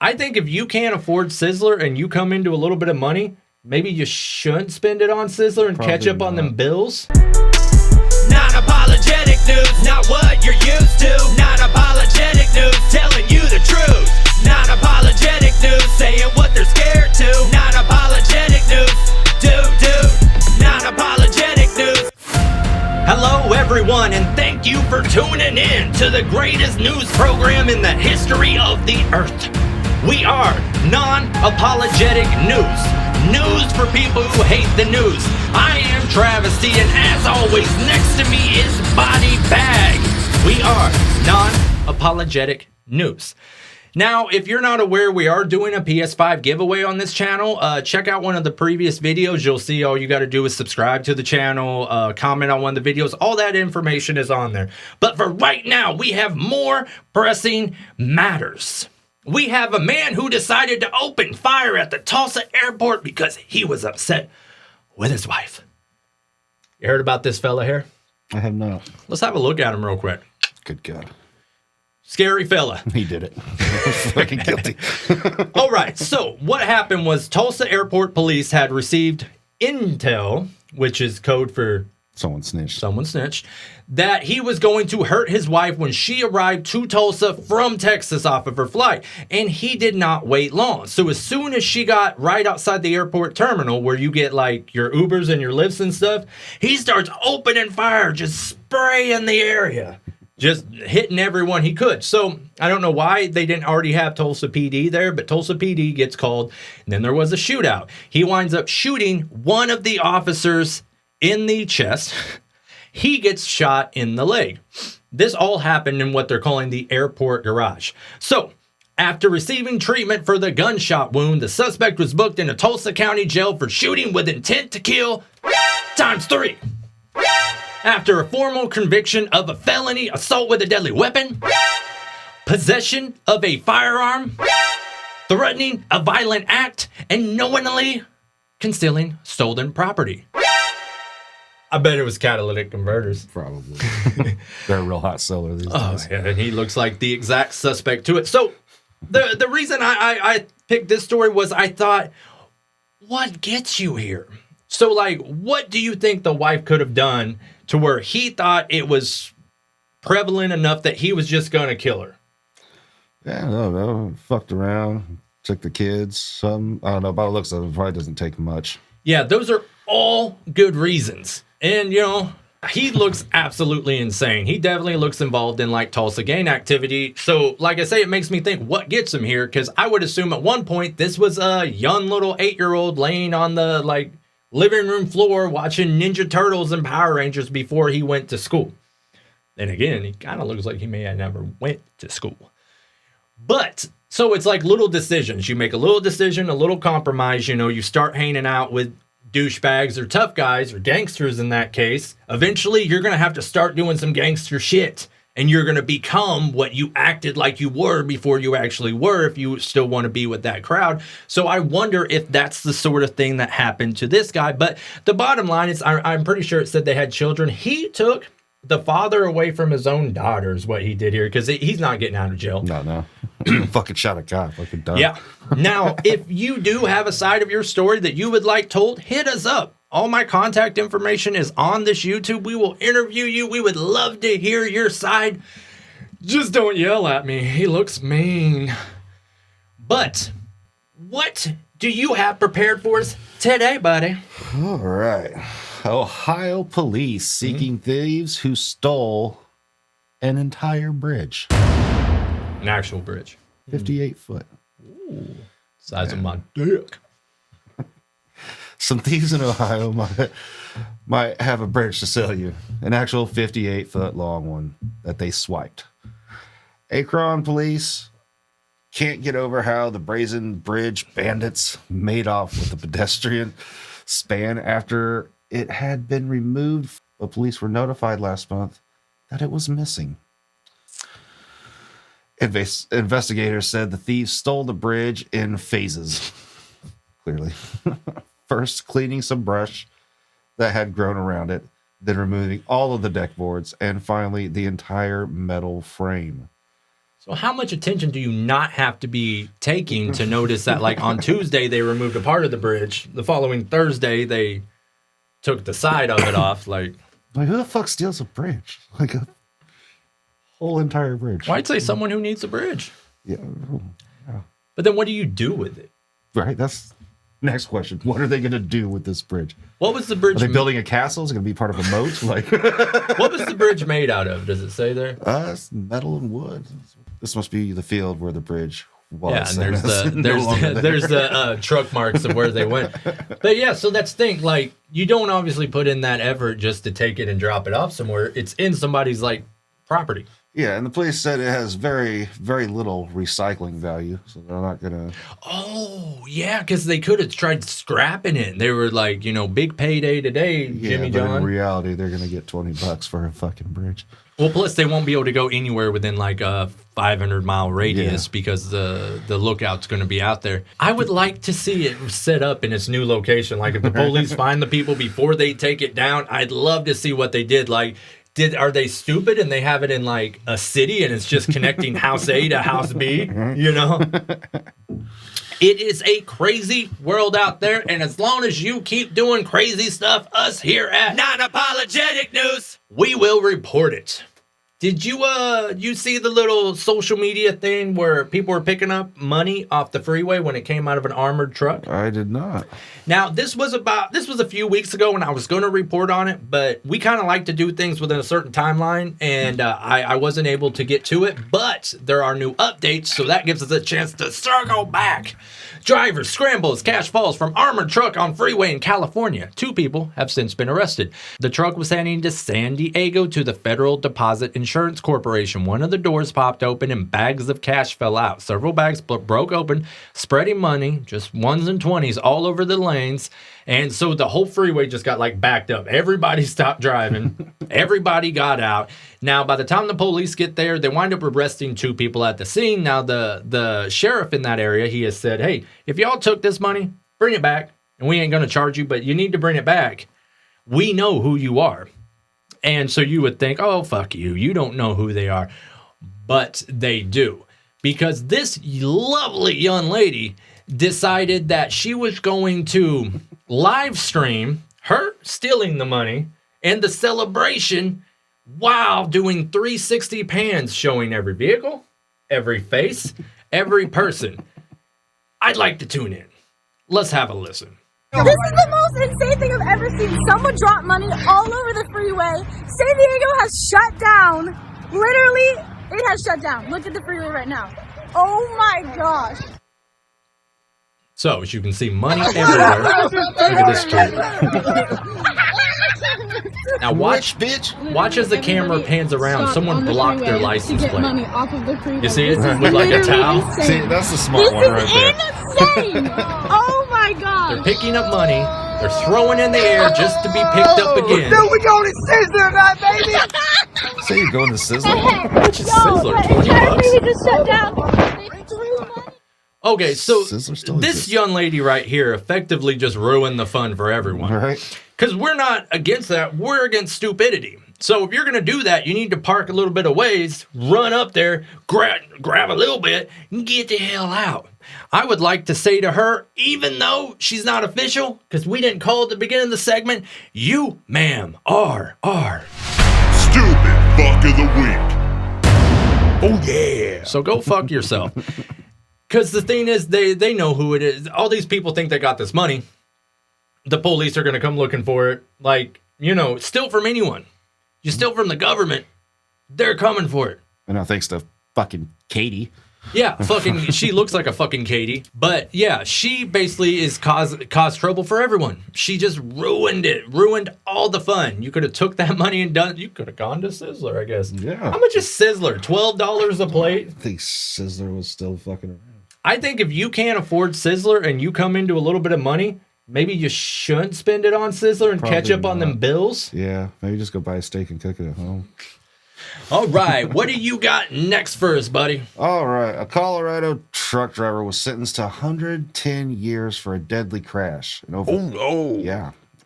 I think if you can't afford Sizzler and you come into a little bit of money, maybe you shouldn't spend it on Sizzler and catch up on them bills. Non-apologetic news, not what you're used to. Non-apologetic news, telling you the truth. Non-apologetic news, saying what they're scared to. Non-apologetic news, non-apologetic news. Hello everyone, and thank you for tuning in to the greatest news program in the history of the earth. We are Non-Apologetic News. News for people who hate the news. I am Travisty, and as always, next to me is Body Bag. We are Non-Apologetic News. Now, if you're not aware, we are doing a PS5 giveaway on this channel. Check out one of the previous videos. You'll see all you got to do is subscribe to the channel, comment on one of the videos. All that information is on there. But for right now, we have more pressing matters. We have a man who decided to open fire at the Tulsa airport because he was upset with his wife. You heard about this fella here? I have not. Let's have a look at him real quick. Good God. Scary fella. He did it. Fucking guilty. All right. So what happened was Tulsa Airport Police had received intel, which is code for Someone snitched, that he was going to hurt his wife when she arrived to Tulsa from Texas off of her flight. And he did not wait long. So as soon as she got right outside the airport terminal where you get like your Ubers and your Lyfts and stuff, he starts opening fire, just spraying the area. Just hitting everyone he could. So I don't know why they didn't already have Tulsa PD there, but Tulsa PD gets called, and then there was a shootout. He winds up shooting one of the officers in the chest. He gets shot in the leg. This all happened in what they're calling the airport garage. So after receiving treatment for the gunshot wound, the suspect was booked into Tulsa County Jail for shooting with intent to kill ×3. After a formal conviction of a felony assault with a deadly weapon, possession of a firearm, threatening a violent act, and knowingly concealing stolen property. I bet it was catalytic converters. Probably. They're a real hot seller these days. Oh, yeah, and he looks like the exact suspect to it. So the reason I picked this story was I thought, what gets you here? So, like, what do you think the wife could have done to where he thought it was prevalent enough that he was just going to kill her? Yeah, I don't know. Fucked around, took the kids, some. I don't know. By the looks of it, probably doesn't take much. Yeah, those are all good reasons. And, you know, he looks absolutely insane. He definitely looks involved in, like, Tulsa gang activity. So, like I say, it makes me think, what gets him here? Because I would assume at one point this was a young little 8-year-old laying on the, like, living room floor watching Ninja Turtles and Power Rangers before he went to school. And again, he kind of looks like he may have never went to school. But, so it's like little decisions. You make a little decision, a little compromise, you know, you start hanging out with douchebags or tough guys or gangsters in that case. Eventually, you're going to have to start doing some gangster shit. And you're going to become what you acted like you were before you actually were if you still want to be with that crowd. So I wonder if that's the sort of thing that happened to this guy. But the bottom line is, I'm pretty sure it said they had children. He took the father away from his own daughter is what he did here, because he's not getting out of jail. No. Fucking shot a guy. Fucking dumb. Yeah. Now, if you do have a side of your story that you would like told, hit us up. All my contact information is on this YouTube. We will interview you. We would love to hear your side. Just don't yell at me. He looks mean. But what do you have prepared for us today, buddy? All right. Ohio police seeking thieves who stole an entire bridge. An actual bridge. 58 foot. Ooh, size of my dick. Some thieves in Ohio might have a bridge to sell you. An actual 58 foot long one that they swiped. Akron police can't get over how the brazen bridge bandits made off with the pedestrian span after it had been removed. But police were notified last month that it was missing. Investigators said the thieves stole the bridge in phases. Clearly. First, cleaning some brush that had grown around it, then removing all of the deck boards, and finally, the entire metal frame. So how much attention do you not have to be taking to notice that, like, on Tuesday, they removed a part of the bridge. The following Thursday, they took the side of it off. Like who the fuck steals a bridge? Like a whole entire bridge. Well, I'd say someone who needs a bridge. Yeah. But then what do you do with it? Right. That's next question. What are they going to do with this bridge? What was the bridge? Are they building a castle? Is it going to be part of a moat? Like, what was the bridge made out of? Does it say there? It's metal and wood. This must be the field where the bridge was. Yeah, and there's the truck marks of where they went. But yeah, so that's the thing. Like, you don't obviously put in that effort just to take it and drop it off somewhere. It's in somebody's like property. Yeah, and the police said it has very, very little recycling value, so they're not gonna. Oh yeah, because they could have tried scrapping it. They were like, big payday today, Jimmy but John. in reality, they're gonna get $20 for a fucking bridge. Well, plus they won't be able to go anywhere within like a 500-mile radius because the lookout's going to be out there. I would like to see it set up in its new location. Like if the police find the people before they take it down, I'd love to see what they did. Like, are they stupid and they have it in like a city and it's just connecting house A to house B? It is a crazy world out there, and as long as you keep doing crazy stuff, us here at Non-Apologetic News, we will report it. Did you see the little social media thing where people were picking up money off the freeway when it came out of an armored truck? I did not. Now, this was a few weeks ago when I was going to report on it, but we kind of like to do things within a certain timeline, and I wasn't able to get to it, but there are new updates, so that gives us a chance to circle back. Driver scrambles, cash falls from armored truck on freeway in California. 2 people have since been arrested. The truck was heading to San Diego to the Federal Deposit Insurance Corporation. One of the doors popped open and bags of cash fell out. Several bags broke open, spreading money, just 1s and 20s all over the lanes. And so the whole freeway just got like backed up. Everybody stopped driving. Everybody got out. Now, by the time the police get there, they wind up arresting 2 people at the scene. Now, the sheriff in that area, he has said, hey, if y'all took this money, bring it back. And we ain't going to charge you, but you need to bring it back. We know who you are. And so you would think, oh, fuck you. You don't know who they are. But they do. Because this lovely young lady decided that she was going to live stream her stealing the money and the celebration while doing 360 pans, showing every vehicle, every face, every person. I'd like to tune in. Let's have a listen. This is the most insane thing I've ever seen. Someone dropped money all over the freeway. San Diego has shut down. Literally, it has shut down. Look at the freeway right now. Oh my gosh. So, as you can see, money everywhere. Look at this street. Now watch as the camera pans around. Someone blocked their license plate. You see it? With like a towel? See, that's the smart one right there. Insane! Oh my gosh. They're picking up money. They're throwing in the air just to be picked up again. Then we going to Sizzler tonight, baby! So you're going to Sizzler? Which is Sizzler, $20. We just shut down. They threw money. Okay, so Sizzler still this exists. young lady right here effectively just ruined the fun for everyone. All right. Because we're not against that. We're against stupidity. So if you're going to do that, you need to park a little bit of ways, run up there, grab a little bit, and get the hell out. I would like to say to her, even though she's not official, because we didn't call at the beginning of the segment, you, ma'am, are. Stupid fuck of the week. Oh, yeah. So go fuck yourself. Because the thing is, they know who it is. All these people think they got this money. The police are going to come looking for it. Like, steal from anyone. You steal from the government, they're coming for it. And now thanks to fucking Katie. Yeah, fucking, she looks like a fucking Katie. But yeah, she basically is caused trouble for everyone. She just ruined it. Ruined all the fun. You could have took that money and you could have gone to Sizzler, I guess. Yeah. How much is Sizzler? $12 a plate? I think Sizzler was still fucking around. I think if you can't afford Sizzler and you come into a little bit of money, maybe you shouldn't spend it on Sizzler and catch up on them bills. Yeah, maybe just go buy a steak and cook it at home. All right, what do you got next for us, buddy? All right, a Colorado truck driver was sentenced to 110 years for a deadly crash. And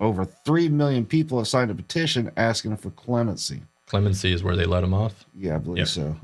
over 3 million people have signed a petition asking for clemency. Clemency is where they let him off. Yeah, I believe Yep. so.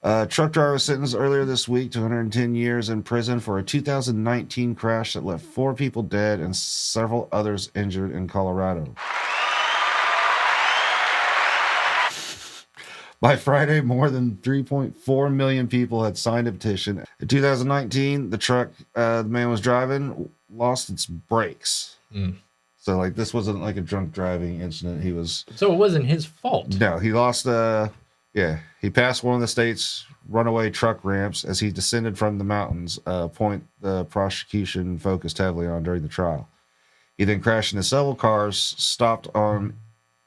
Truck driver was sentenced earlier this week to 110 years in prison for a 2019 crash that left 4 people dead and several others injured in Colorado. By Friday, more than 3.4 million people had signed a petition. In 2019, the truck the man was driving lost its brakes. So, like, this wasn't like a drunk driving incident. So it wasn't his fault. No, he lost. He passed one of the state's runaway truck ramps as he descended from the mountains. Point the prosecution focused heavily on during the trial. He then crashed into several cars, stopped on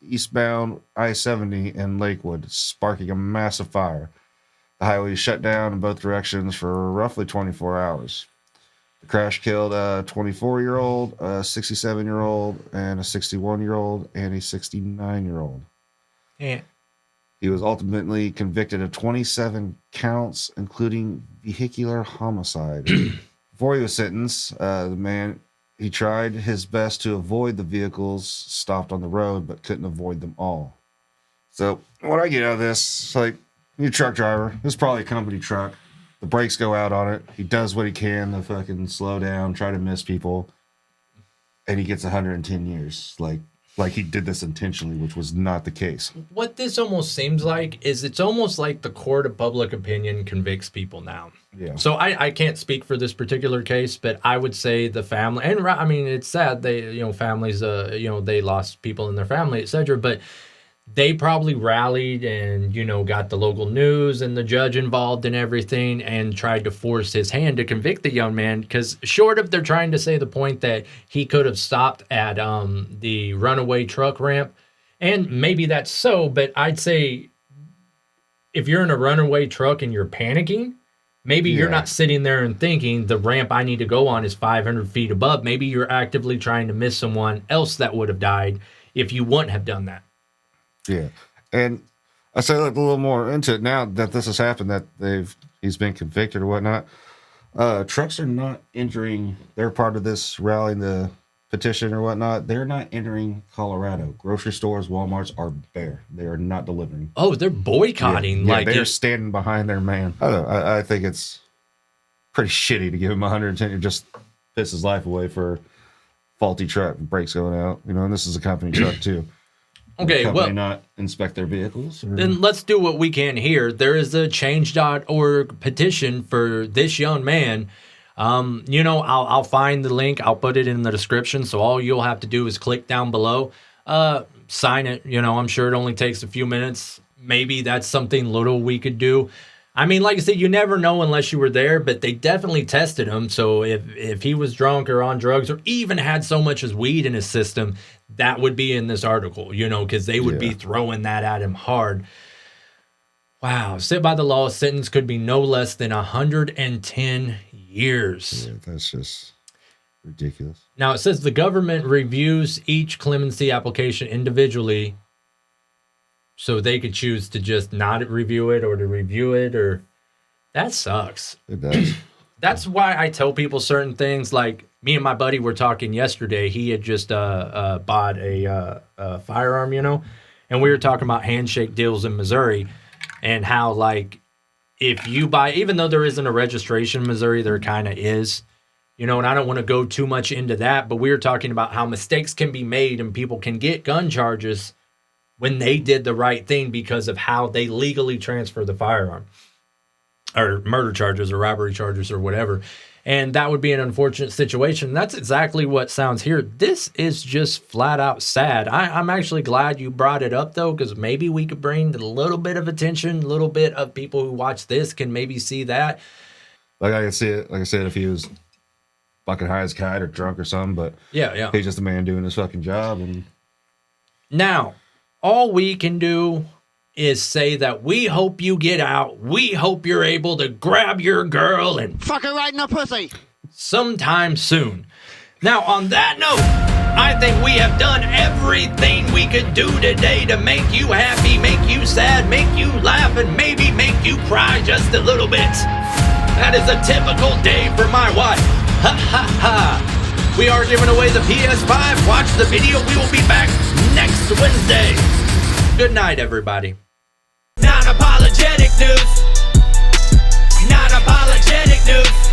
eastbound I-70 in Lakewood, sparking a massive fire. The highway was shut down in both directions for roughly 24 hours. The crash killed a 24-year-old, a 67-year-old, and a 61-year-old, and a 69-year-old. Yeah. He was ultimately convicted of 27 counts, including vehicular homicide. Before he was sentenced, the man, he tried his best to avoid the vehicles stopped on the road, but couldn't avoid them all. So what I get out of this, like, you're a truck driver. This is probably a company truck. The brakes go out on it. He does what he can to fucking slow down, try to miss people, and he gets 110 years. Like he did this intentionally, which was not the case. What this almost seems like is it's almost like the court of public opinion convicts people now. Yeah. So I can't speak for this particular case, but I would say the family, and I mean, it's sad families, they lost people in their family, etc. But they probably rallied and, got the local news and the judge involved in everything and tried to force his hand to convict the young man. Because short of they're trying to say the point that he could have stopped at the runaway truck ramp, and maybe that's so, but I'd say if you're in a runaway truck and you're panicking, maybe you're not sitting there and thinking the ramp I need to go on is 500 feet above. Maybe you're actively trying to miss someone else that would have died if you wouldn't have done that. Yeah. And I say like a little more into it now that this has happened, that he's been convicted or whatnot. Trucks are not entering, they're part of this rallying the petition or whatnot. They're not entering Colorado. Grocery stores, Walmarts are bare. They are not delivering. Oh, they're boycotting. Yeah, they're standing behind their man. I don't know. I think it's pretty shitty to give him 110 and just piss his life away for faulty truck, brakes going out. And this is a company truck too. Okay, well, not inspect their vehicles. Then let's do what we can here. There is a change.org petition for this young man. I'll find the link. I'll put it in the description. So all you'll have to do is click down below, sign it. I'm sure it only takes a few minutes. Maybe that's something little we could do. I mean, like I said, you never know unless you were there, but they definitely tested him. So if he was drunk or on drugs or even had so much as weed in his system, that would be in this article, because they would be throwing that at him hard. Wow. Sit by the law, sentence could be no less than 110 years. Yeah, that's just ridiculous. Now, it says the government reviews each clemency application individually, so they could choose to just not review it or to review it, or that sucks. It does. That's why I tell people certain things. Like me and my buddy were talking yesterday. He had just bought a firearm, and we were talking about handshake deals in Missouri and how, like, if you buy, even though there isn't a registration in Missouri, there kind of is, and I don't want to go too much into that, but we were talking about how mistakes can be made and people can get gun charges when they did the right thing because of how they legally transfer the firearm, or murder charges or robbery charges or whatever. And that would be an unfortunate situation. That's exactly what sounds here. This is just flat out sad. I'm actually glad you brought it up, though, because maybe we could bring a little bit of attention, a little bit of people who watch this can maybe see that. Like I can see it, like I said, if he was fucking high as a kite or drunk or something, but yeah, he's just a man doing his fucking job. And now, all we can do is say that we hope you get out. We hope you're able to grab your girl and Fuck her right in the pussy. sometime soon. Now, on that note, I think we have done everything we could do today to make you happy, make you sad, make you laugh, and maybe make you cry just a little bit. That is a typical day for my wife. Ha ha ha. We are giving away the PS5. Watch the video. We will be back next Wednesday. Good night, everybody. Non-apologetic news. Apologetic news.